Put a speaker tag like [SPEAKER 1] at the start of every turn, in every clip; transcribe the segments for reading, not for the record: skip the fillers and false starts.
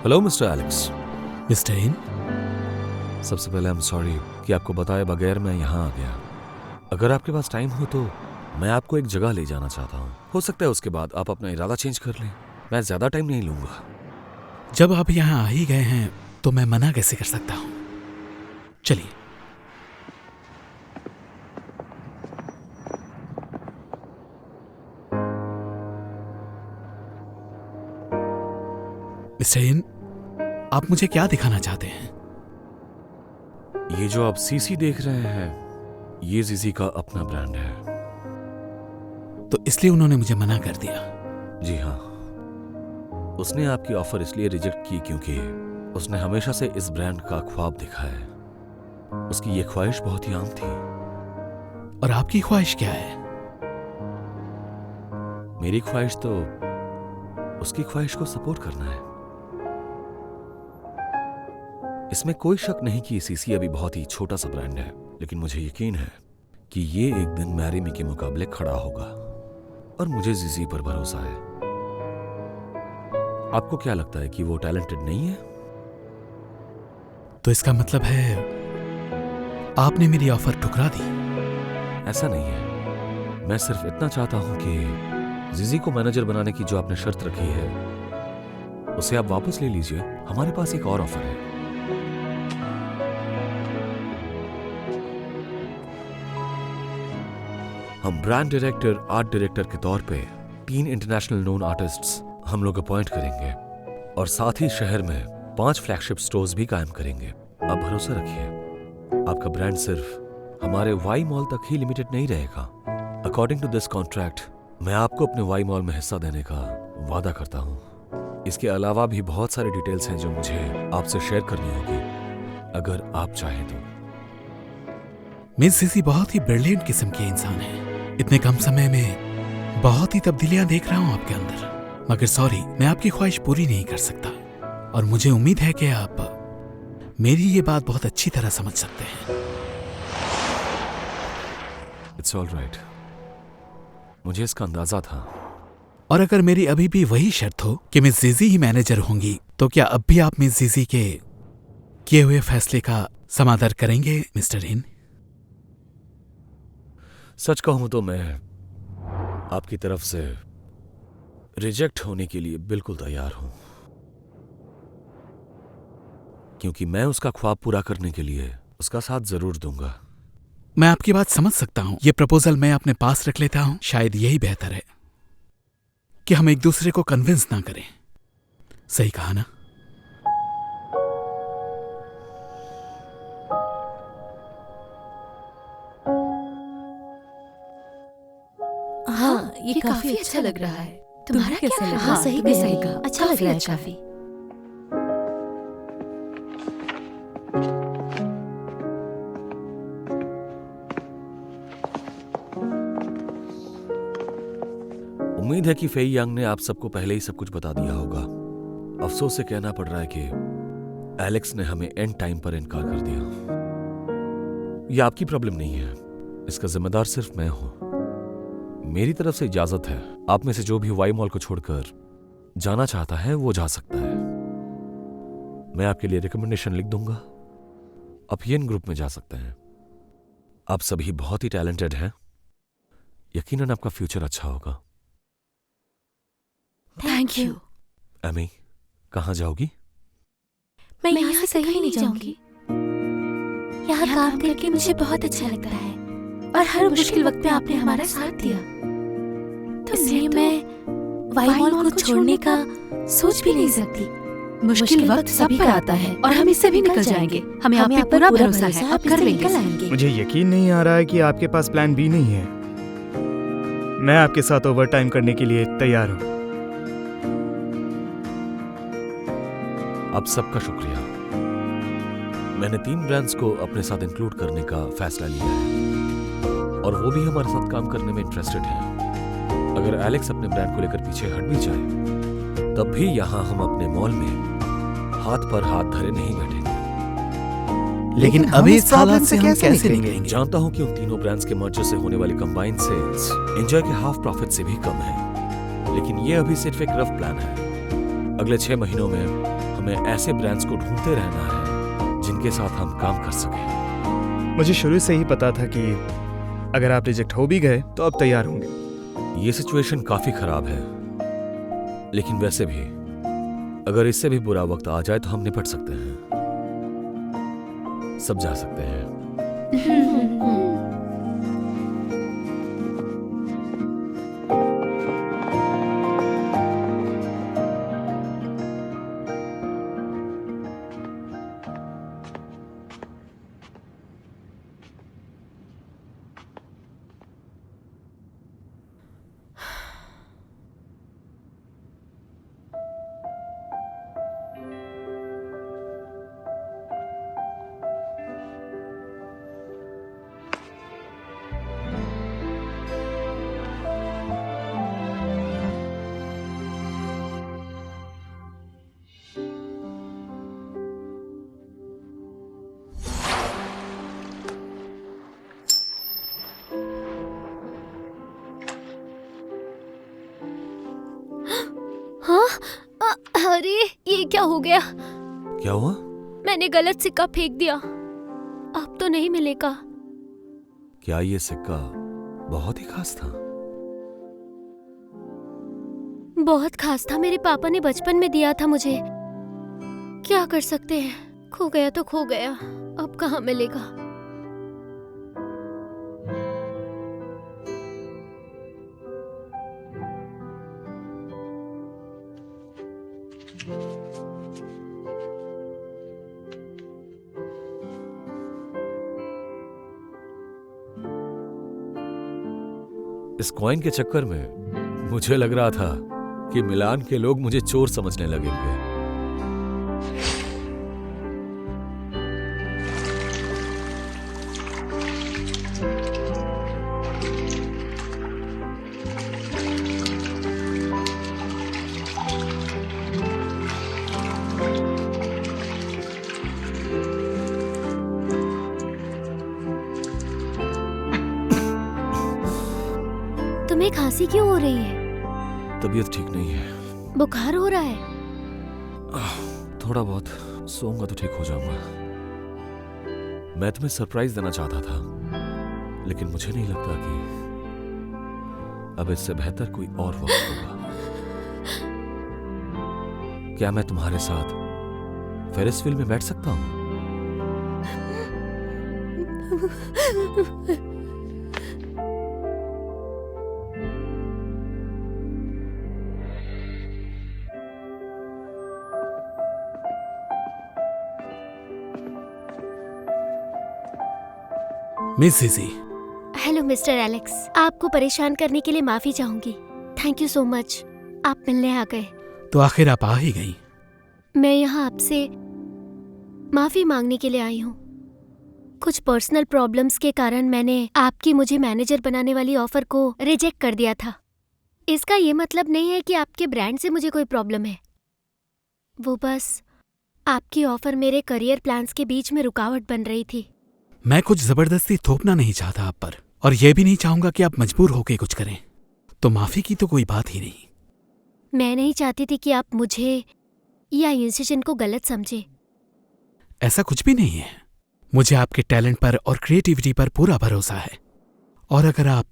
[SPEAKER 1] Hello mister Alex.
[SPEAKER 2] Mister इन,
[SPEAKER 1] सबसे पहले I am sorry कि आपको बताए बगैर मैं यहाँ आ गया। अगर आपके पास टाइम हो तो मैं आपको एक जगह ले जाना चाहता हूँ। हो सकता है उसके बाद आप अपना इरादा चेंज कर लें। मैं ज़्यादा टाइम नहीं लूँगा।
[SPEAKER 2] जब आप यहाँ आ ही गए हैं तो मैं मना कैसे कर सकता हूँ। चलिए। मिस्टर इन, आप मुझे क्या दिखाना चाहते हैं?
[SPEAKER 1] ये जो आप सीसी देख रहे हैं, ये जीजी का अपना ब्रांड है।
[SPEAKER 2] तो इसलिए उन्होंने मुझे मना कर दिया?
[SPEAKER 1] जी हाँ, उसने आपकी ऑफर इसलिए रिजेक्ट की क्योंकि उसने हमेशा से इस ब्रांड का ख्वाब देखा है। उसकी ये ख्वाहिश बहुत ही आम थी।
[SPEAKER 2] और आपकी ख्वाहिश क्या है?
[SPEAKER 1] मेरी ख्वाहिश तो उसकी ख्वाहिश को सपोर्ट करना है। इसमें कोई शक नहीं कि सीसी अभी बहुत ही छोटा सा ब्रांड है, लेकिन मुझे यकीन है कि ये एक दिन मैरीमी के मुकाबले खड़ा होगा और मुझे जीजी पर भरोसा है। आपको क्या लगता है कि वो टैलेंटेड नहीं है?
[SPEAKER 2] तो इसका मतलब है आपने मेरी ऑफर ठुकरा दी?
[SPEAKER 1] ऐसा नहीं है। मैं सिर्फ इतना चाहता हूं कि जीजी को मैनेजर बनाने की जो आपने शर्त रखी है उसे आप वापस ले लीजिए। हमारे पास एक और ऑफर है। हम ब्रांड डायरेक्टर, आर्ट डायरेक्टर के तौर पे 3 इंटरनेशनल नोन आर्टिस्ट्स हम लोग अपॉइंट करेंगे और साथ ही शहर में 5 फ्लैगशिप स्टोर्स भी कायम करेंगे। आप भरोसा रखिए, आपका ब्रांड सिर्फ हमारे वाई मॉल तक ही लिमिटेड नहीं रहेगा। अकॉर्डिंग टू दिस कॉन्ट्रैक्ट मैं आपको अपने वाई मॉल में हिस्सा देने का वादा करता हूँ। इसके अलावा भी बहुत सारे डिटेल्स हैं जो मुझे आपसे शेयर करनी होगी, अगर आप चाहें तो।
[SPEAKER 2] मिस जीजी बहुत ही ब्रिलियंट किस्म के इंसान है। इतने कम समय में बहुत ही तब्दीलियां देख रहा हूं आपके अंदर। मगर सॉरी, मैं आपकी ख्वाहिश पूरी नहीं कर सकता और मुझे उम्मीद है कि आप मेरी ये बात बहुत अच्छी तरह समझ सकते हैं।
[SPEAKER 1] इट्स ऑल राइट, मुझे इसका अंदाजा था।
[SPEAKER 2] और अगर मेरी अभी भी वही शर्त हो कि मिस जीजी ही मैनेजर होंगी, तो क्या अब भी आप मिस जीजी के किए हुए फैसले का समादर करेंगे मिस्टर इन?
[SPEAKER 1] सच कहूं तो मैं आपकी तरफ से रिजेक्ट होने के लिए बिल्कुल तैयार हूं, क्योंकि मैं उसका ख्वाब पूरा करने के लिए उसका साथ जरूर दूंगा।
[SPEAKER 2] मैं आपकी बात समझ सकता हूं। ये प्रपोजल मैं अपने पास रख लेता हूं। शायद यही बेहतर है कि हम एक दूसरे को कन्विंस ना करें। सही कहा ना?
[SPEAKER 3] हाँ, ये काफी अच्छा लग रहा है। तुम्हारा कैसा लग रहा है? हाँ, सही कहा। अच्छा लग रहा है काफी।
[SPEAKER 1] उम्मीद है कि फेई यांग ने आप सबको पहले ही सब कुछ बता दिया होगा। अफसोस से कहना पड़ रहा है कि एलेक्स ने हमें एंड टाइम पर इनकार कर दिया। ये आपकी प्रॉब्लम नहीं है, इसका जिम्मेदार सिर्फ मैं हूं। मेरी तरफ से इजाजत है, आप में से जो भी वाई मॉल को छोड़कर जाना चाहता है वो जा सकता है। मैं आपके लिए रिकमेंडेशन लिख दूंगा, आप येन ग्रुप में जा सकते हैं। आप सभी बहुत ही टैलेंटेड हैं, यकीनन आपका फ्यूचर अच्छा होगा।
[SPEAKER 3] Thank you.
[SPEAKER 1] एमी, कहाँ जाओगी?
[SPEAKER 3] मैं यहाँ से कहीं नहीं जाऊंगी। यहाँ काम करके मुझे बहुत अच्छा लगता है और हर मुश्किल वक्त में आपने हमारा साथ दिया, तो इसलिए मैं वाई मॉल को छोड़ने का सोच भी नहीं सकती। मुश्किल वक्त सभी पर आता है और हम इससे भी निकल जाएंगे। हमें आप पे पूरा भरोसा है, आप कर लेंगे।
[SPEAKER 4] मुझे यकीन नहीं आ रहा है कि आपके पास प्लान बी नहीं है। मैं आपके साथ ओवर टाइम करने के लिए तैयार हूँ।
[SPEAKER 1] आप सबका शुक्रिया। मैंने 3 ब्रांड्स को अपने साथ इंक्लूड करने का फैसला लिया है और वो भी हमारे साथ काम करने में इंटरेस्टेड है। अगर एलेक्स अपने ब्रांड को लेकर पीछे हट भी जाए, तब भी यहाँ हम अपने मॉल में हाथ पर हाथ धरे नहीं बैठेंगे।
[SPEAKER 2] लेकिन अभी इस हालात से हम कैसे निकलेंगे?
[SPEAKER 1] जानता हूँ कि उन तीनों ब्रांड्स के मर्जर से होने वाली कंबाइंड सेल्स एंजॉय के हाफ प्रॉफिट से भी कम है, लेकिन ये अभी सिर्फ एक रफ प्लान है। अगले 6 महीनों में हम हमें ऐसे ब्रांड्स को ढूंढते रहना है जिनके साथ हम काम कर सकें।
[SPEAKER 4] मुझे शुरू से ही पता था कि अगर आप रिजेक्ट हो भी गए तो अब तैयार होंगे।
[SPEAKER 1] ये सिचुएशन काफी खराब है, लेकिन वैसे भी अगर इससे भी बुरा वक्त आ जाए तो हम निपट सकते हैं, सब जा सकते हैं।
[SPEAKER 3] अरे ये क्या हो गया?
[SPEAKER 1] क्या हुआ?
[SPEAKER 3] मैंने गलत सिक्का फेंक दिया, अब तो नहीं मिलेगा।
[SPEAKER 1] क्या ये सिक्का बहुत ही खास था?
[SPEAKER 3] बहुत खास था, मेरे पापा ने बचपन में दिया था मुझे। क्या कर सकते हैं, खो गया तो खो गया, अब कहाँ मिलेगा।
[SPEAKER 1] इस कॉइन के चक्कर में मुझे लग रहा था कि मिलान के लोग मुझे चोर समझने लगेंगे।
[SPEAKER 3] तुम्हें खांसी क्यों हो रही है?
[SPEAKER 1] तबीयत ठीक नहीं है।
[SPEAKER 3] बुखार हो रहा है?
[SPEAKER 1] थोड़ा बहुत, सोऊंगा तो ठीक हो जाऊंगा। मैं तुम्हें सरप्राइज देना चाहता था, लेकिन मुझे नहीं लगता कि अब इससे बेहतर कोई और वक्त होगा। क्या मैं तुम्हारे साथ फेरिस व्हील में बैठ सकता हूं?
[SPEAKER 2] Miss CC.
[SPEAKER 3] Hello mister Alex, आपको परेशान करने के लिए माफी चाहूंगी। थैंक यू सो मच, आप मिलने आ गए।
[SPEAKER 2] तो आखिर आप आ ही गई।
[SPEAKER 3] मैं यहाँ आपसे माफी मांगने के लिए आई हूँ। कुछ पर्सनल प्रॉब्लम्स के कारण मैंने आपकी मुझे मैनेजर बनाने वाली ऑफर को रिजेक्ट कर दिया था। इसका ये मतलब नहीं है कि आपके ब्रांड से मुझे कोई प्रॉब्लम है, वो बस आपकी ऑफर मेरे करियर प्लान्स के बीच में रुकावट बन रही थी।
[SPEAKER 2] मैं कुछ जबरदस्ती थोपना नहीं चाहता आप पर, और यह भी नहीं चाहूंगा कि आप मजबूर होकर कुछ करें, तो माफी की तो कोई बात ही नहीं।
[SPEAKER 3] मैं नहीं चाहती थी कि आप मुझे या इंस्टीट्यूशन को गलत समझे।
[SPEAKER 2] ऐसा कुछ भी नहीं है। मुझे आपके टैलेंट पर और क्रिएटिविटी पर पूरा भरोसा है, और अगर आप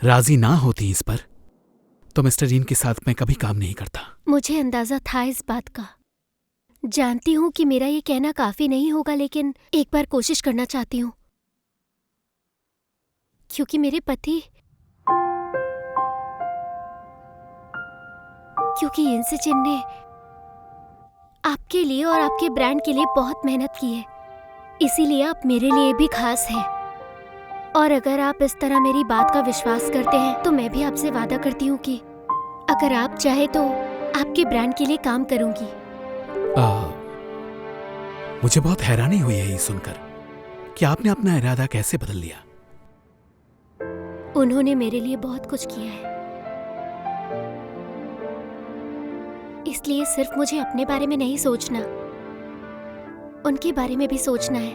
[SPEAKER 2] राजी ना होती इस पर तो मिस्टर रीन के साथ मैं कभी काम नहीं करता।
[SPEAKER 3] मुझे अंदाजा था इस बात का। जानती हूँ कि मेरा ये कहना काफी नहीं होगा, लेकिन एक बार कोशिश करना चाहती हूँ, क्योंकि मेरे पति इंस्टीट्यूशन ने आपके लिए और आपके ब्रांड के लिए बहुत मेहनत की है, इसीलिए आप मेरे लिए भी खास हैं। और अगर आप इस तरह मेरी बात का विश्वास करते हैं तो मैं भी आपसे वादा करती हूँ कि अगर आप चाहे तो आपके ब्रांड के लिए काम करूंगी।
[SPEAKER 2] मुझे बहुत हैरानी हुई है ये सुनकर कि आपने अपना इरादा कैसे बदल लिया।
[SPEAKER 3] उन्होंने मेरे लिए बहुत कुछ किया है, इसलिए सिर्फ मुझे अपने बारे में नहीं सोचना, उनके बारे में भी सोचना है।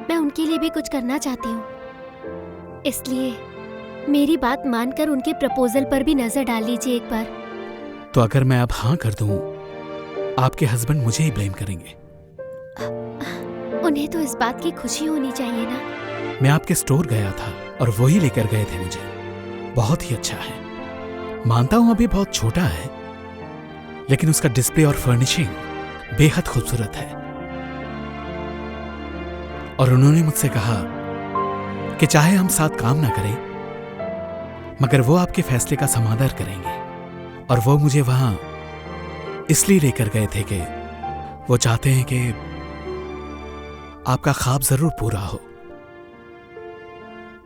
[SPEAKER 3] मैं उनके लिए भी कुछ करना चाहती हूँ, इसलिए मेरी बात मानकर उनके प्रपोजल पर भी नजर डाल लीजिए एक बार।
[SPEAKER 2] तो अगर मैं अब हाँ कर दूं आपके हस्बैंड मुझे ही ब्लेम करेंगे।
[SPEAKER 3] उन्हें तो इस बात की खुशी होनी चाहिए ना।
[SPEAKER 2] मैं आपके स्टोर गया था और वही लेकर गए थे मुझे। बहुत ही अच्छा है। मानता हूं अभी बहुत छोटा है, लेकिन उसका डिस्प्ले और फर्निशिंग बेहद खूबसूरत है। और उन्होंने मुझसे कहा कि चाहे हम साथ काम ना करें, मगर वो आपके फैसले का समादर करेंगे। और वो मुझे वहां इसलिए लेकर गए थे कि वो चाहते हैं कि आपका ख्वाब जरूर पूरा हो।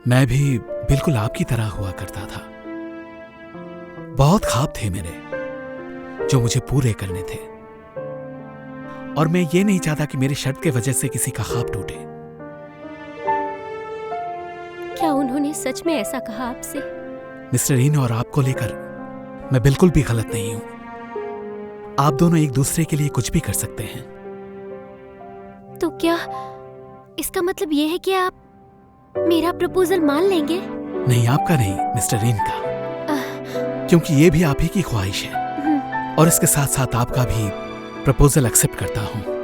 [SPEAKER 2] मैं भी बिल्कुल आपकी तरह हुआ करता था। बहुत ख्वाब थे मेरे जो मुझे पूरे करने थे, और मैं ये नहीं चाहता कि मेरी शर्त के वजह से किसी का ख्वाब टूटे।
[SPEAKER 3] क्या उन्होंने सच में ऐसा कहा आपसे?
[SPEAKER 2] मिस्टर इन और आपको लेकर मैं बिल्कुल भी गलत नहीं हूं। आप दोनों एक दूसरे के लिए कुछ भी कर सकते हैं।
[SPEAKER 3] तो क्या इसका मतलब ये है कि आप मेरा प्रपोजल मान लेंगे?
[SPEAKER 2] नहीं, आपका नहीं, मिस्टर इन का। क्योंकि ये भी आप ही की ख्वाहिश है, और इसके साथ साथ आपका भी प्रपोजल एक्सेप्ट करता हूं।